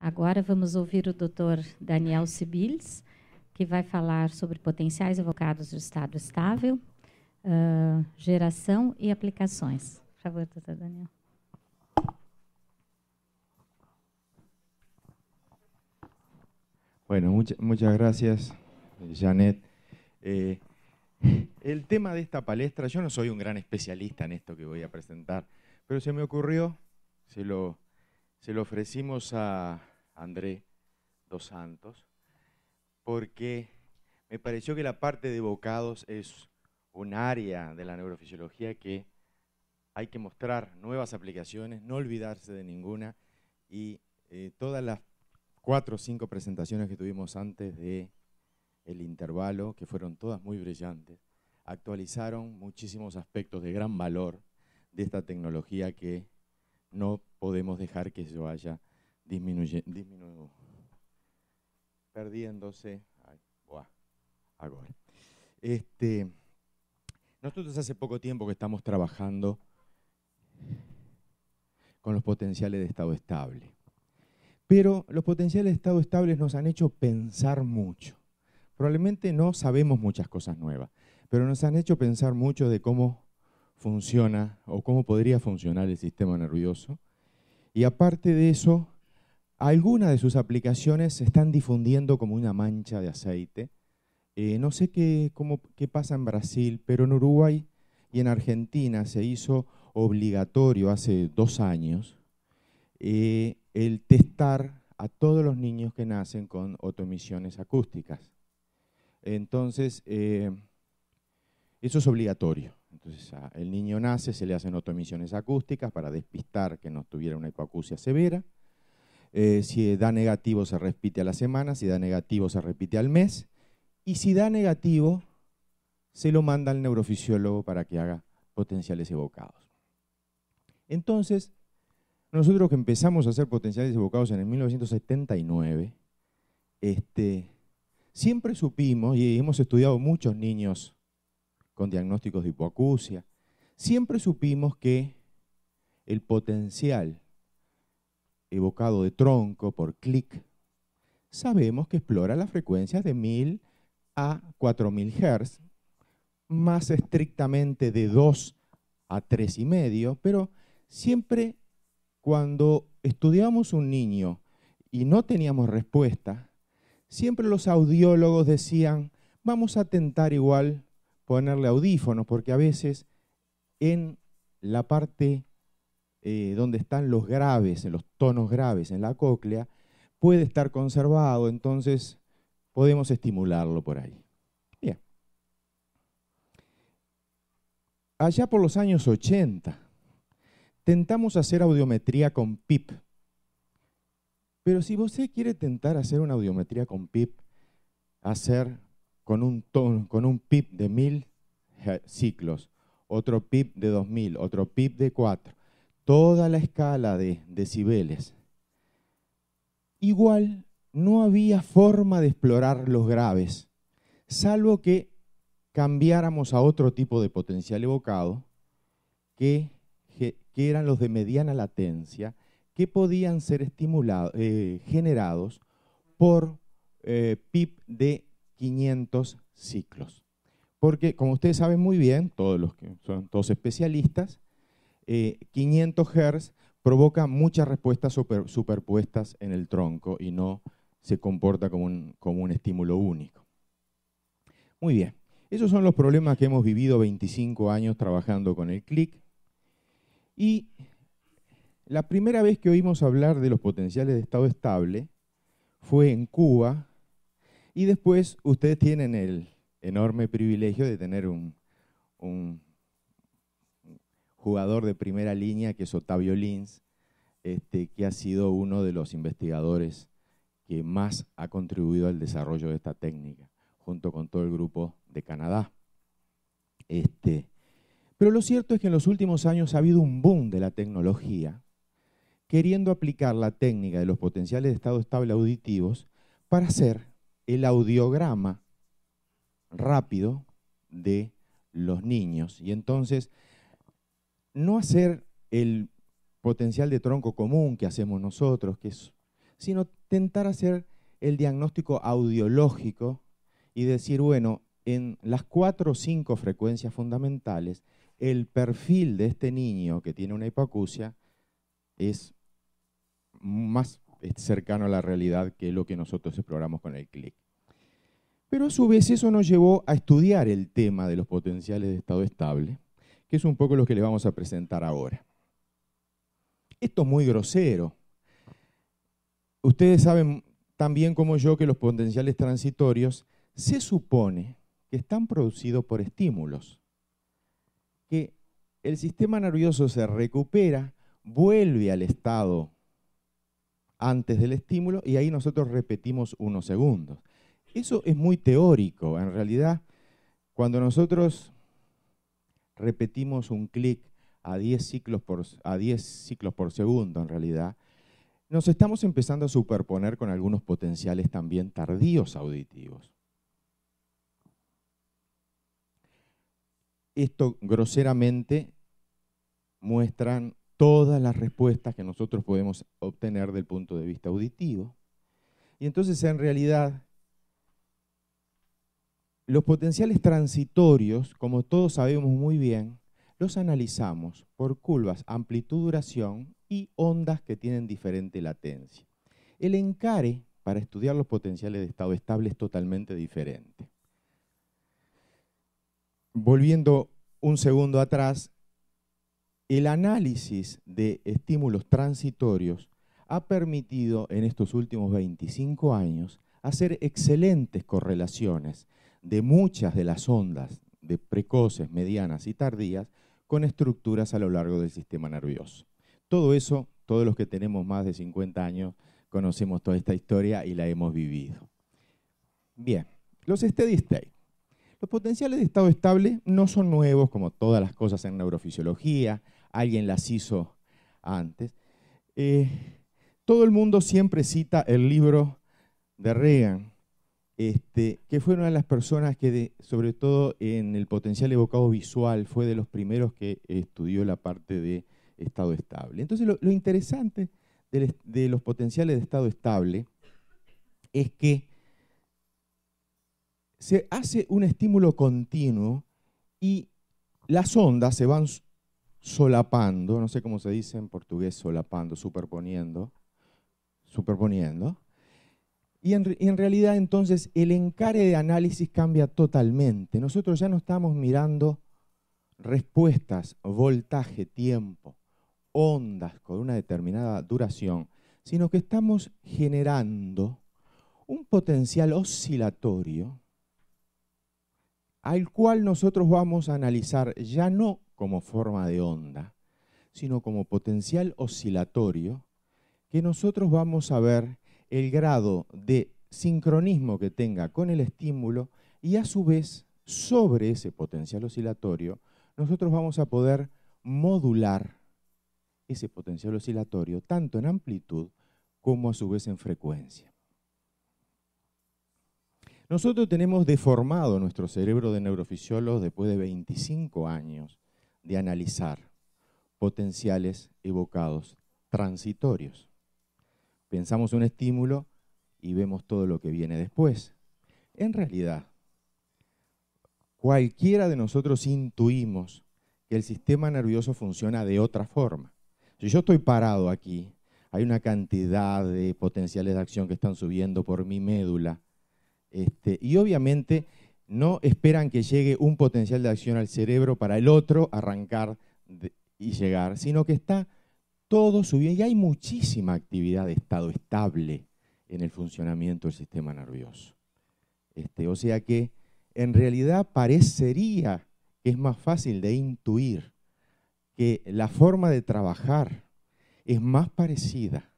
Agora vamos ouvir o Dr. Daniel Sibiles, que vai falar sobre potenciais evocados do estado estável, geração e aplicações. Por favor, Dr. Daniel. Bueno, muchas gracias, Janet. El tema de esta palestra, yo no soy un gran especialista en esto que voy a presentar, pero se me ocurrió, se lo ofrecimos a André Dos Santos, porque me pareció que la parte de evocados es un área de la neurofisiología que hay que mostrar nuevas aplicaciones, no olvidarse de ninguna, y todas las 4 o 5 presentaciones que tuvimos antes del intervalo, que fueron todas muy brillantes, actualizaron muchísimos aspectos de gran valor de esta tecnología que no podemos dejar que se vaya perdiéndose. Ahora. Nosotros hace poco tiempo que estamos trabajando con los potenciales de estado estable. Pero los potenciales de estado estables nos han hecho pensar mucho. Probablemente no sabemos muchas cosas nuevas, pero nos han hecho pensar mucho de cómo funciona o cómo podría funcionar el sistema nervioso. Y aparte de eso, algunas de sus aplicaciones se están difundiendo como una mancha de aceite. No sé qué pasa en Brasil, pero en Uruguay y en Argentina se hizo obligatorio hace 2 años el testar a todos los niños que nacen con otoemisiones acústicas. Entonces, eso es obligatorio. Entonces, el niño nace, se le hacen otoemisiones acústicas para despistar que no tuviera una hipoacusia severa. Si da negativo, se repite a la semana. Si da negativo, se repite al mes. Y si da negativo, se lo manda al neurofisiólogo para que haga potenciales evocados. Entonces, nosotros que empezamos a hacer potenciales evocados en el 1979, siempre supimos, y hemos estudiado muchos niños con diagnósticos de hipoacusia, siempre supimos que el potencial evocado de tronco por clic, sabemos que explora las frecuencias de 1000 a 4000 Hz, más estrictamente de 2 a 3,5, pero siempre cuando estudiamos un niño y no teníamos respuesta, siempre los audiólogos decían, vamos a tentar igual ponerle audífonos, porque a veces en la parte donde están los graves, en los tonos graves en la cóclea, puede estar conservado, entonces podemos estimularlo por ahí. Bien. Allá por los años 80, tentamos hacer audiometría con PIP. Pero si usted quiere tentar hacer una audiometría con PIP, hacer con un PIP de 1000 ciclos, otro PIP de 2000, otro PIP de 4, toda la escala de decibeles, igual no había forma de explorar los graves, salvo que cambiáramos a otro tipo de potencial evocado, que eran los de mediana latencia, que podían ser generados por PIP de 500 ciclos. Porque, como ustedes saben muy bien, todos los que son todos especialistas, 500 Hz provoca muchas respuestas superpuestas en el tronco y no se comporta como un estímulo único. Muy bien, esos son los problemas que hemos vivido 25 años trabajando con el clic. Y la primera vez que oímos hablar de los potenciales de estado estable fue en Cuba, y después ustedes tienen el enorme privilegio de tener un jugador de primera línea, que es Ottavio Lins, que ha sido uno de los investigadores que más ha contribuido al desarrollo de esta técnica, junto con todo el grupo de Canadá. Pero lo cierto es que en los últimos años ha habido un boom de la tecnología, queriendo aplicar la técnica de los potenciales de estado estable auditivos para hacer el audiograma rápido de los niños. Y entonces, no hacer el potencial de tronco común que hacemos nosotros, que es sino tentar hacer el diagnóstico audiológico y decir, bueno, en las 4 o 5 frecuencias fundamentales, el perfil de este niño que tiene una hipoacusia es más cercano a la realidad que lo que nosotros exploramos con el clic. Pero a su vez eso nos llevó a estudiar el tema de los potenciales de estado estable, que es un poco lo que le vamos a presentar ahora. Esto es muy grosero. Ustedes saben tan bien como yo que los potenciales transitorios se supone que están producidos por estímulos, que el sistema nervioso se recupera, vuelve al estado antes del estímulo y ahí nosotros repetimos unos segundos. Eso es muy teórico. En realidad, cuando nosotros repetimos un clic a 10 ciclos por segundo, en realidad, nos estamos empezando a superponer con algunos potenciales también tardíos auditivos. Esto groseramente muestran todas las respuestas que nosotros podemos obtener del punto de vista auditivo. Y entonces, en realidad, los potenciales transitorios, como todos sabemos muy bien, los analizamos por curvas amplitud-duración y ondas que tienen diferente latencia. El encare para estudiar los potenciales de estado estable es totalmente diferente. Volviendo un segundo atrás, el análisis de estímulos transitorios ha permitido en estos últimos 25 años hacer excelentes correlaciones de muchas de las ondas de precoces, medianas y tardías con estructuras a lo largo del sistema nervioso. Todo eso, todos los que tenemos más de 50 años, conocemos toda esta historia y la hemos vivido. Bien, los steady state. Los potenciales de estado estable no son nuevos como todas las cosas en neurofisiología, alguien las hizo antes. Todo el mundo siempre cita el libro de Regan, que fue una de las personas que, sobre todo en el potencial evocado visual, fue de los primeros que estudió la parte de estado estable. Entonces, lo interesante de los potenciales de estado estable es que se hace un estímulo continuo y las ondas se van solapando, no sé cómo se dice en portugués, solapando, superponiendo. Y en realidad entonces el encare de análisis cambia totalmente. Nosotros ya no estamos mirando respuestas, voltaje, tiempo, ondas con una determinada duración, sino que estamos generando un potencial oscilatorio al cual nosotros vamos a analizar ya no como forma de onda, sino como potencial oscilatorio, que nosotros vamos a ver el grado de sincronismo que tenga con el estímulo y a su vez, sobre ese potencial oscilatorio, nosotros vamos a poder modular ese potencial oscilatorio tanto en amplitud como a su vez en frecuencia. Nosotros tenemos deformado nuestro cerebro de neurofisiólogos después de 25 años de analizar potenciales evocados transitorios. Pensamos un estímulo y vemos todo lo que viene después. En realidad, cualquiera de nosotros intuimos que el sistema nervioso funciona de otra forma. Si yo estoy parado aquí, hay una cantidad de potenciales de acción que están subiendo por mi médula, y obviamente no esperan que llegue un potencial de acción al cerebro para el otro arrancar y llegar, sino que está todo subiendo y hay muchísima actividad de estado estable en el funcionamiento del sistema nervioso. O sea que en realidad parecería que es más fácil de intuir que la forma de trabajar es más parecida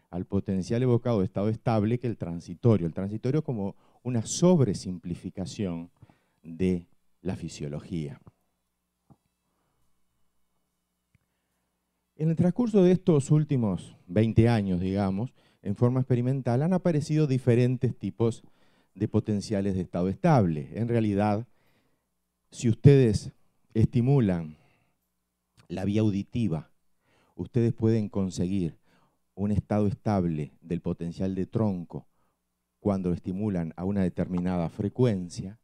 al potencial evocado de estado estable que el transitorio. El transitorio como una sobresimplificación de la fisiología. En el transcurso de estos últimos 20 años, digamos, en forma experimental, han aparecido diferentes tipos de potenciales de estado estable. En realidad, si ustedes estimulan la vía auditiva, ustedes pueden conseguir un estado estable del potencial de tronco cuando lo estimulan a una determinada frecuencia.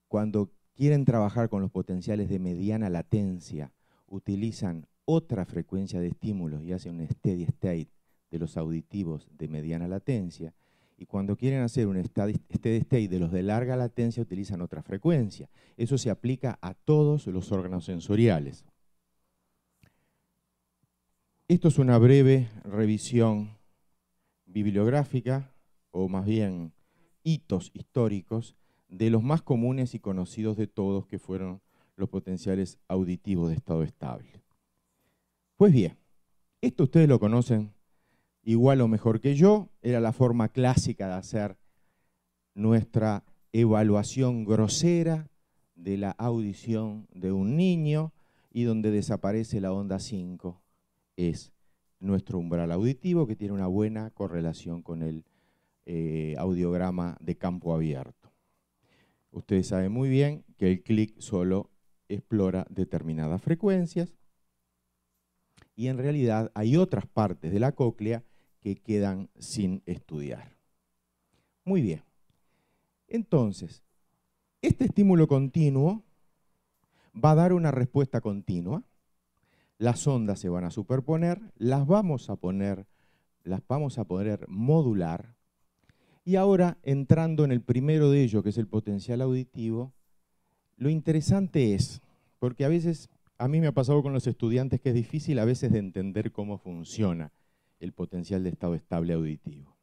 Cuando quieren trabajar con los potenciales de mediana latencia, utilizan otra frecuencia de estímulos y hacen un steady state de los auditivos de mediana latencia. Y cuando quieren hacer un steady state de los de larga latencia, utilizan otra frecuencia. Eso se aplica a todos los órganos sensoriales. Esto es una breve revisión bibliográfica, o más bien hitos históricos, de los más comunes y conocidos de todos, que fueron los potenciales auditivos de estado estable. Pues bien, esto ustedes lo conocen igual o mejor que yo, era la forma clásica de hacer nuestra evaluación grosera de la audición de un niño, y donde desaparece la onda 5 es nuestro umbral auditivo, que tiene una buena correlación con el audiograma de campo abierto. Ustedes saben muy bien que el clic solo explora determinadas frecuencias, y en realidad hay otras partes de la cóclea que quedan sin estudiar. Muy bien. Entonces, este estímulo continuo va a dar una respuesta continua. Las ondas se van a superponer, las vamos a poder modular. Y ahora, entrando en el primero de ellos, que es el potencial auditivo, lo interesante es, porque a veces, a mí me ha pasado con los estudiantes que es difícil a veces de entender cómo funciona el potencial de estado estable auditivo.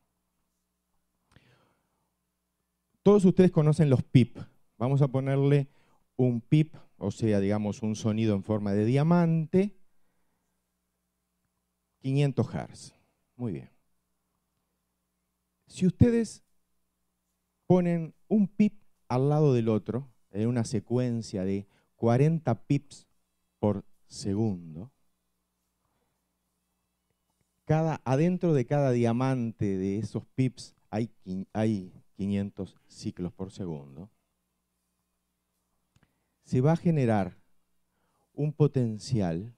Todos ustedes conocen los PIP. Vamos a ponerle un PIP, o sea, digamos, un sonido en forma de diamante, 500 Hz. Muy bien. Si ustedes ponen un PIP al lado del otro, en una secuencia de 40 pips por segundo, adentro de cada diamante de esos pips hay 500 ciclos por segundo, se va a generar un potencial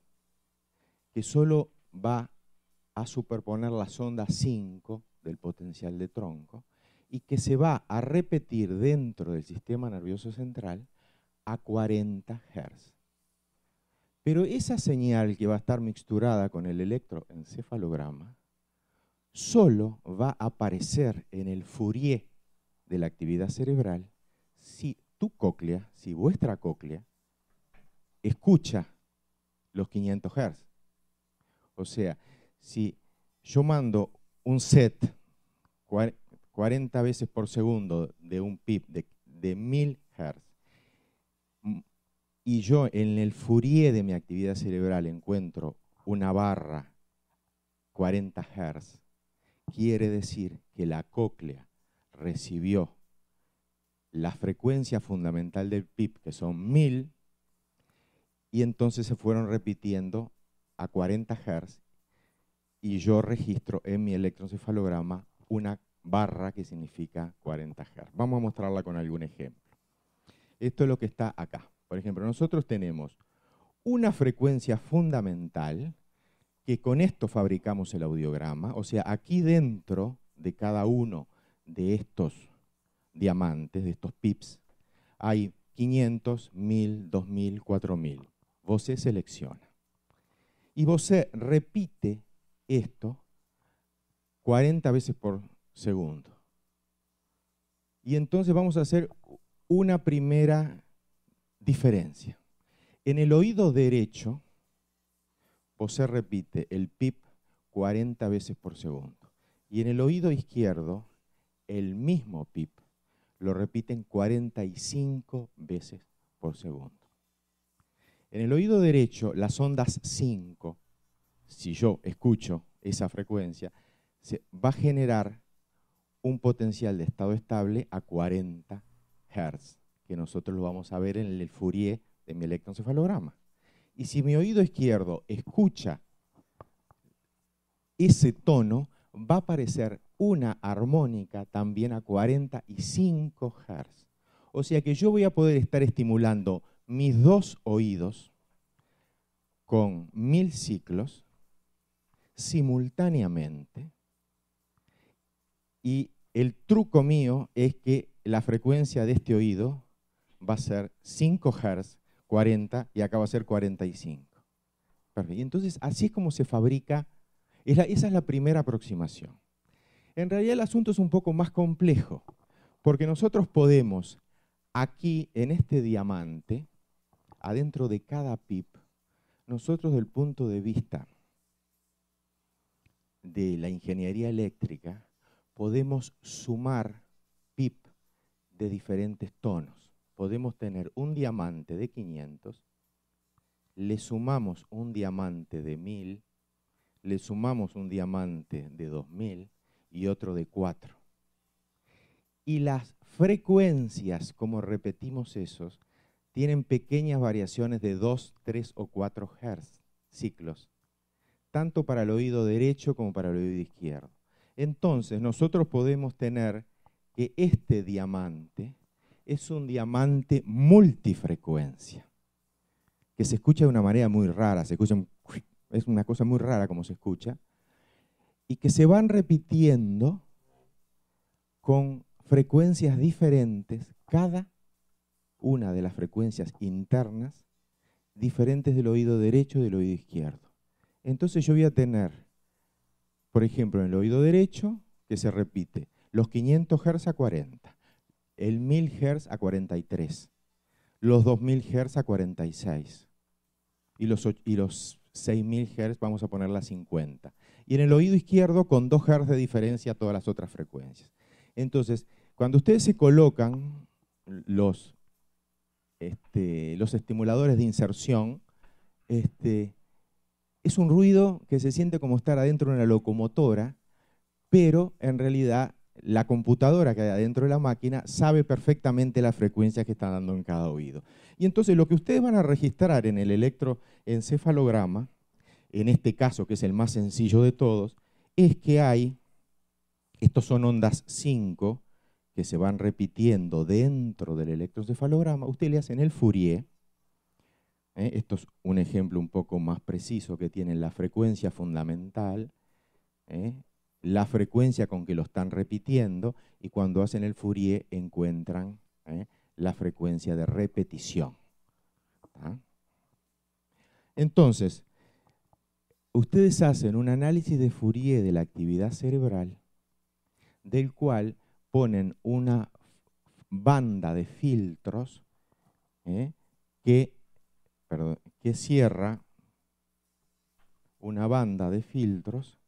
que solo va a superponer las ondas 5 del potencial de tronco, y que se va a repetir dentro del sistema nervioso central a 40 Hz. Pero esa señal que va a estar mixturada con el electroencefalograma solo va a aparecer en el Fourier de la actividad cerebral si si vuestra cóclea, escucha los 500 Hz. O sea, si yo mando un set 40 veces por segundo de un PIP de 1000 Hz, y yo en el Fourier de mi actividad cerebral encuentro una barra 40 Hz, quiere decir que la cóclea recibió la frecuencia fundamental del PIP, que son 1000, y entonces se fueron repitiendo a 40 Hz, y yo registro en mi electroencefalograma una barra que significa 40 Hz. Vamos a mostrarla con algún ejemplo. Esto es lo que está acá. Por ejemplo, nosotros tenemos una frecuencia fundamental, que con esto fabricamos el audiograma. O sea, aquí dentro de cada uno de estos diamantes, de estos pips, hay 500, 1000, 2000, 4000. Vos selecciona. Y vos repite esto 40 veces por segundo. Y entonces vamos a hacer una primera diferencia. En el oído derecho, vos repite el PIP 40 veces por segundo. Y en el oído izquierdo, el mismo PIP lo repiten 45 veces por segundo. En el oído derecho, las ondas 5, si yo escucho esa frecuencia, se va a generar un potencial de estado estable a 40 Hz, que nosotros lo vamos a ver en el Fourier de mi electroencefalograma. Y si mi oído izquierdo escucha ese tono, va a aparecer una armónica también a 45 Hz. O sea que yo voy a poder estar estimulando mis dos oídos con 1000 ciclos simultáneamente. Y el truco mío es que la frecuencia de este oído va a ser 5 Hz, 40, y acá va a ser 45. Perfecto. Y entonces, así es como se fabrica. Esa es la primera aproximación. En realidad el asunto es un poco más complejo, porque nosotros podemos, aquí en este diamante, adentro de cada PIP, nosotros del punto de vista de la ingeniería eléctrica, podemos sumar PIP de diferentes tonos. Podemos tener un diamante de 500, le sumamos un diamante de 1000, le sumamos un diamante de 2000 y otro de 4. Y las frecuencias, como repetimos esos, tienen pequeñas variaciones de 2, 3 o 4 Hz, ciclos, tanto para el oído derecho como para el oído izquierdo. Entonces, nosotros podemos tener que este diamante es un diamante multifrecuencia, que se escucha de una manera muy rara, es una cosa muy rara como se escucha, y que se van repitiendo con frecuencias diferentes, cada una de las frecuencias internas, diferentes del oído derecho y del oído izquierdo. Entonces yo voy a tener, por ejemplo, en el oído derecho, que se repite, los 500 Hz a 40, el 1000 Hz a 43, los 2000 Hz a 46, y los 6000 Hz vamos a ponerla a 50. Y en el oído izquierdo, con 2 Hz de diferencia, todas las otras frecuencias. Entonces, cuando ustedes se colocan los estimuladores de inserción, es un ruido que se siente como estar adentro de una locomotora, pero en realidad la computadora que hay adentro de la máquina sabe perfectamente las frecuencias que está dando en cada oído. Y entonces lo que ustedes van a registrar en el electroencefalograma, en este caso que es el más sencillo de todos, es que estos son ondas 5 que se van repitiendo dentro del electroencefalograma. Ustedes le hacen el Fourier. Esto es un ejemplo un poco más preciso que tiene la frecuencia fundamental, la frecuencia con que lo están repitiendo, y cuando hacen el Fourier encuentran la frecuencia de repetición. Entonces, ustedes hacen un análisis de Fourier de la actividad cerebral, del cual ponen una banda de filtros que cierra una banda de filtros,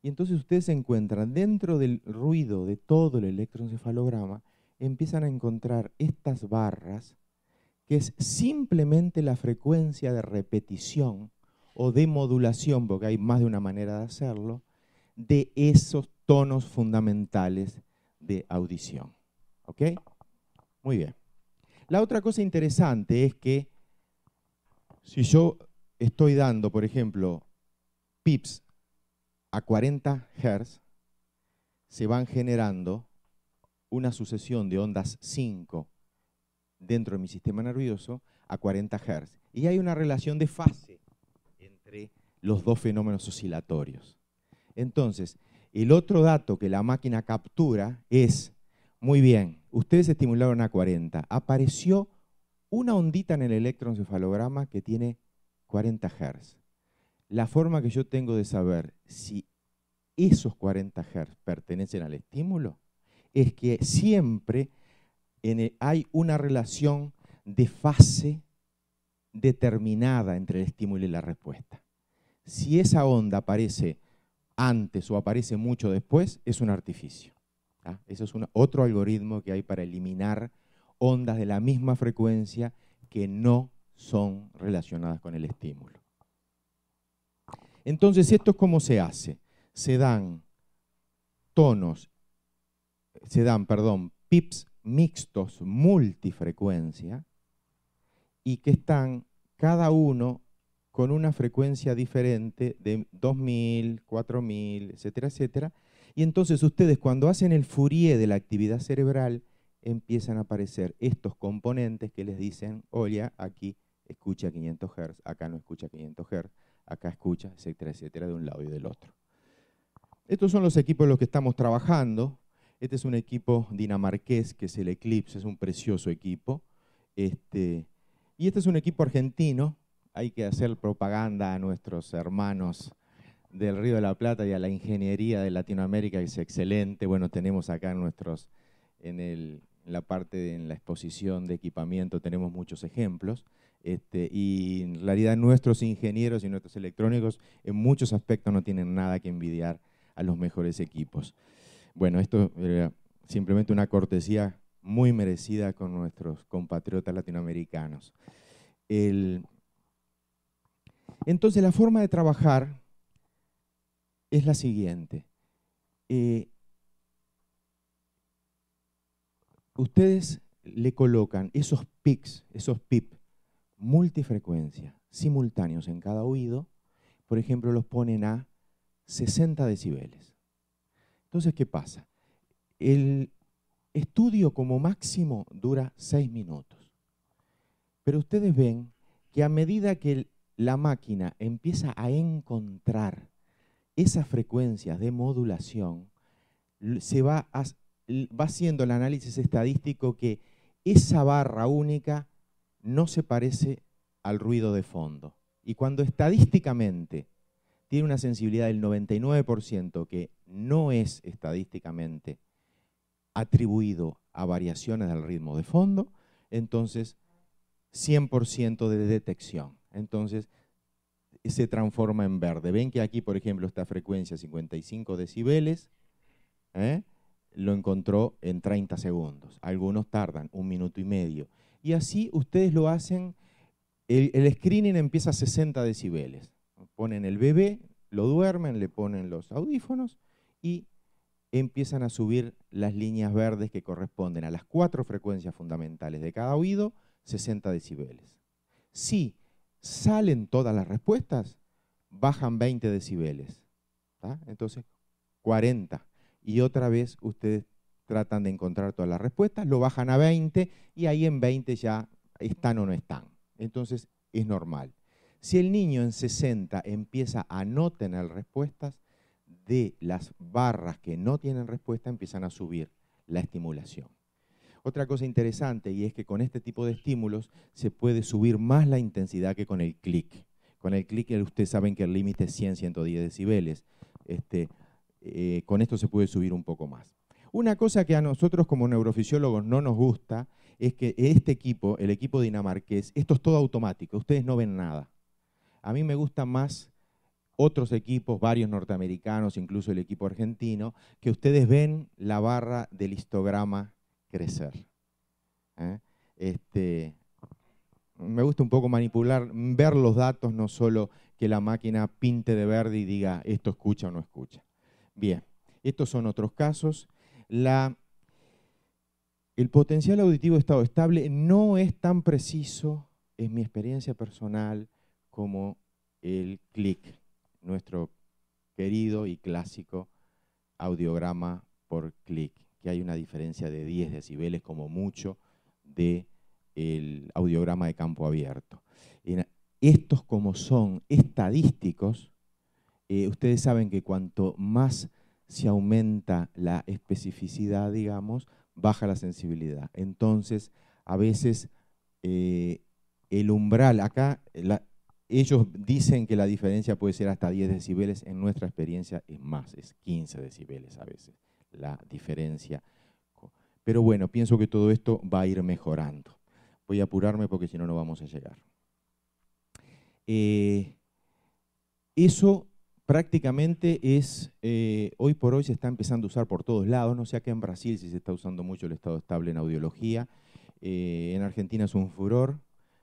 y entonces ustedes se encuentran dentro del ruido de todo el electroencefalograma, empiezan a encontrar estas barras, que es simplemente la frecuencia de repetición o de modulación, porque hay más de una manera de hacerlo, de esos tonos fundamentales de audición. ¿Ok? Muy bien. La otra cosa interesante es que si yo estoy dando, por ejemplo, pips a 40 Hz, se van generando una sucesión de ondas 5 dentro de mi sistema nervioso a 40 Hz. Y hay una relación de fase entre los dos fenómenos oscilatorios. Entonces, el otro dato que la máquina captura es, muy bien, ustedes estimularon a 40, apareció una ondita en el electroencefalograma que tiene 40 Hz. La forma que yo tengo de saber si esos 40 Hz pertenecen al estímulo es que siempre hay una relación de fase determinada entre el estímulo y la respuesta. Si esa onda aparece antes o aparece mucho después, es un artificio. Eso es otro algoritmo que hay para eliminar ondas de la misma frecuencia que no son relacionadas con el estímulo. Entonces, ¿esto cómo se hace? Se dan pips mixtos multifrecuencia, y que están cada uno con una frecuencia diferente de 2000, 4000, etcétera, etcétera. Y entonces ustedes, cuando hacen el Fourier de la actividad cerebral, empiezan a aparecer estos componentes que les dicen, oye, aquí escucha 500 Hz, acá no escucha 500 Hz, acá escucha, etcétera, etcétera, de un lado y del otro. Estos son los equipos en los que estamos trabajando. Este es un equipo dinamarqués, que es el Eclipse, es un precioso equipo. Y este es un equipo argentino. Hay que hacer propaganda a nuestros hermanos del Río de la Plata y a la ingeniería de Latinoamérica, que es excelente. Bueno, tenemos acá en la parte, en la exposición de equipamiento, tenemos muchos ejemplos. Y en realidad nuestros ingenieros y nuestros electrónicos en muchos aspectos no tienen nada que envidiar a los mejores equipos. Bueno, esto era simplemente una cortesía muy merecida con nuestros compatriotas latinoamericanos. Entonces, la forma de trabajar es la siguiente. Ustedes le colocan esos PICs, esos PIP, multifrecuencia, simultáneos en cada oído. Por ejemplo, los ponen a 60 decibeles. Entonces, ¿qué pasa? El estudio como máximo dura 6 minutos. Pero ustedes ven que a medida que la máquina empieza a encontrar esas frecuencias de modulación, se va haciendo el análisis estadístico que esa barra única no se parece al ruido de fondo. Y cuando estadísticamente tiene una sensibilidad del 99% que no es estadísticamente atribuido a variaciones del ritmo de fondo, entonces 100% de detección. Entonces se transforma en verde. Ven que aquí, por ejemplo, esta frecuencia 55 decibeles, lo encontró en 30 segundos. Algunos tardan 1 minuto y medio. Y así ustedes lo hacen, el screening empieza a 60 decibeles. Ponen el bebé, lo duermen, le ponen los audífonos y empiezan a subir las líneas verdes que corresponden a las 4 frecuencias fundamentales de cada oído, 60 decibeles. Si salen todas las respuestas, bajan 20 decibeles. ¿Tá? Entonces, 40. Y otra vez ustedes tratan de encontrar todas las respuestas, lo bajan a 20 y ahí en 20 ya están o no están. Entonces, es normal. Si el niño en 60 empieza a no tener respuestas, de las barras que no tienen respuesta empiezan a subir la estimulación. Otra cosa interesante, y es que con este tipo de estímulos se puede subir más la intensidad que con el clic. Con el clic ustedes saben que el límite es 100, 110 decibeles. Con esto se puede subir un poco más. Una cosa que a nosotros como neurofisiólogos no nos gusta es que este equipo, el equipo dinamarqués, esto es todo automático, ustedes no ven nada. A mí me gusta más otros equipos, varios norteamericanos, incluso el equipo argentino, que ustedes ven la barra del histograma crecer. Me gusta un poco manipular, ver los datos, no solo que la máquina pinte de verde y diga esto escucha o no escucha. Bien, estos son otros casos. El potencial auditivo de estado estable no es tan preciso, es mi experiencia personal, como el clic, nuestro querido y clásico audiograma por clic, que hay una diferencia de 10 decibeles como mucho del audiograma de campo abierto. Estos, como son estadísticos, ustedes saben que cuanto más se aumenta la especificidad, digamos, baja la sensibilidad. Entonces, a veces el umbral, acá ellos dicen que la diferencia puede ser hasta 10 decibeles, en nuestra experiencia es más, es 15 decibeles a veces la diferencia. Pero bueno, pienso que todo esto va a ir mejorando. Voy a apurarme porque si no, no vamos a llegar. Eso prácticamente es, hoy por hoy se está empezando a usar por todos lados. No sé acá en Brasil si se está usando mucho el estado estable en audiología. En Argentina es un furor.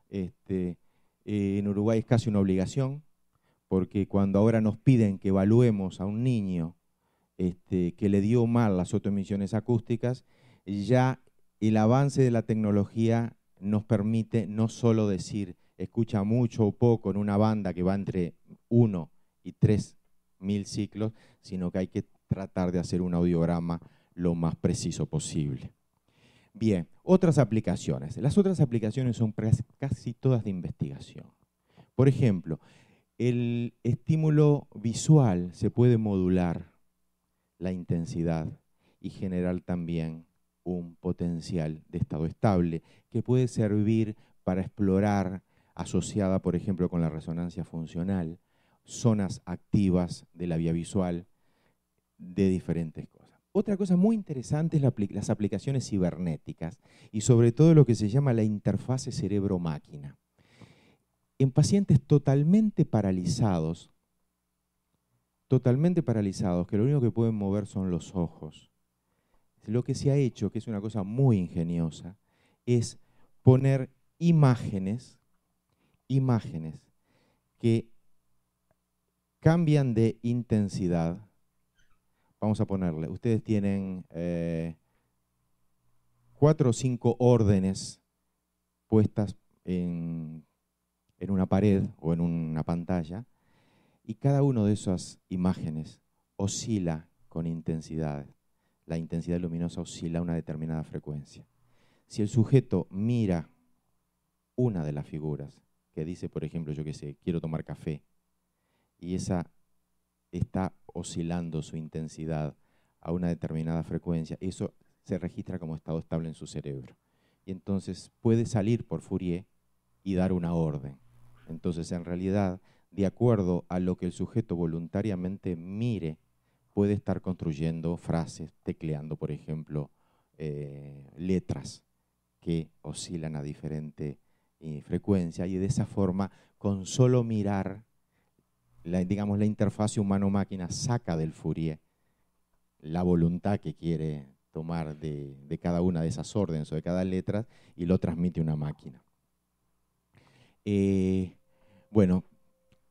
En Uruguay es casi una obligación, porque cuando ahora nos piden que evaluemos a un niño que le dio mal las autoemisiones acústicas, ya el avance de la tecnología nos permite no solo decir escucha mucho o poco en una banda que va entre 1 y 3.000 ciclos, sino que hay que tratar de hacer un audiograma lo más preciso posible. Bien, otras aplicaciones. Las otras aplicaciones son casi todas de investigación. Por ejemplo, el estímulo visual se puede modular la intensidad y generar también un potencial de estado estable que puede servir para explorar, asociada por ejemplo con la resonancia funcional, zonas activas de la vía visual de diferentes cosas. Otra cosa muy interesante es las aplicaciones cibernéticas y sobre todo lo que se llama la interfase cerebro-máquina. En pacientes totalmente paralizados, que lo único que pueden mover son los ojos, lo que se ha hecho, que es una cosa muy ingeniosa, es poner imágenes que cambian de intensidad. Vamos a ponerle, ustedes tienen 4 o 5 órdenes puestas en una pared o en una pantalla, y cada una de esas imágenes oscila con intensidad. La intensidad luminosa oscila a una determinada frecuencia. Si el sujeto mira una de las figuras, que dice, por ejemplo, yo qué sé, quiero tomar café, y esa está oscilando su intensidad a una determinada frecuencia, eso se registra como estado estable en su cerebro. Y entonces puede salir por Fourier y dar una orden. Entonces, en realidad, de acuerdo a lo que el sujeto voluntariamente mire, puede estar construyendo frases, tecleando, por ejemplo, letras que oscilan a diferente frecuencia, y de esa forma, con solo mirar, digamos, la interfase humano-máquina saca del Fourier la voluntad que quiere tomar de cada una de esas órdenes o de cada letra y lo transmite una máquina. Bueno,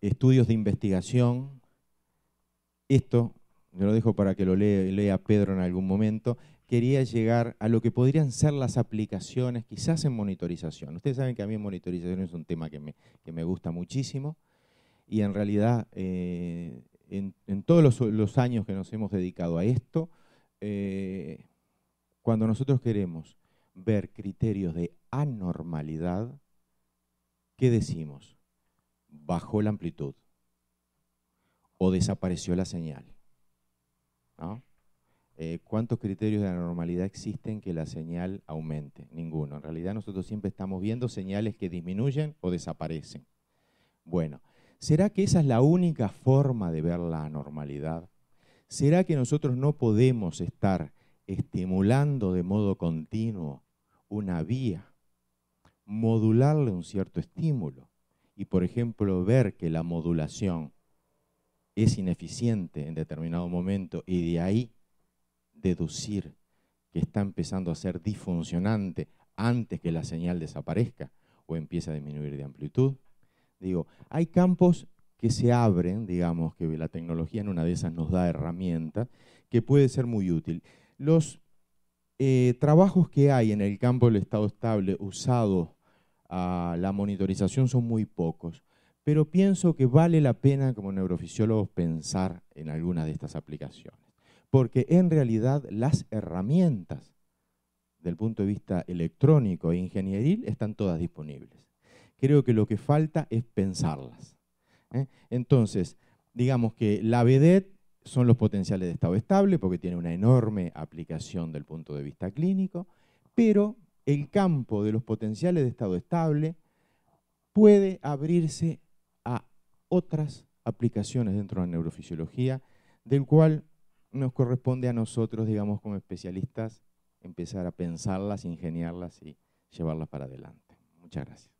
estudios de investigación. Esto me lo dejo para que lo lea Pedro en algún momento. Quería llegar a lo que podrían ser las aplicaciones, quizás en monitorización. Ustedes saben que a mí monitorización es un tema que me gusta muchísimo, y en realidad en todos los años que nos hemos dedicado a esto, cuando nosotros queremos ver criterios de anormalidad, ¿qué decimos? Bajó la amplitud o desapareció la señal, ¿no? ¿Cuántos criterios de anormalidad existen que la señal aumente? Ninguno. En realidad nosotros siempre estamos viendo señales que disminuyen o desaparecen. Bueno, ¿será que esa es la única forma de ver la anormalidad? ¿Será que nosotros no podemos estar estimulando de modo continuo una vía, modularle un cierto estímulo y, por ejemplo, ver que la modulación es ineficiente en determinado momento y de ahí deducir que está empezando a ser disfuncionante antes que la señal desaparezca o empiece a disminuir de amplitud? Digo, hay campos que se abren, digamos, que la tecnología en una de esas nos da herramientas, que puede ser muy útil. Los trabajos que hay en el campo del estado estable usado a la monitorización son muy pocos, pero pienso que vale la pena como neurofisiólogos pensar en alguna de estas aplicaciones, porque en realidad las herramientas del punto de vista electrónico e ingenieril están todas disponibles. Creo que lo que falta es pensarlas. Entonces, digamos que la vedette son los potenciales de estado estable, porque tiene una enorme aplicación del punto de vista clínico, pero el campo de los potenciales de estado estable puede abrirse a otras aplicaciones dentro de la neurofisiología, del cual nos corresponde a nosotros, digamos, como especialistas, empezar a pensarlas, ingeniarlas y llevarlas para adelante. Muchas gracias.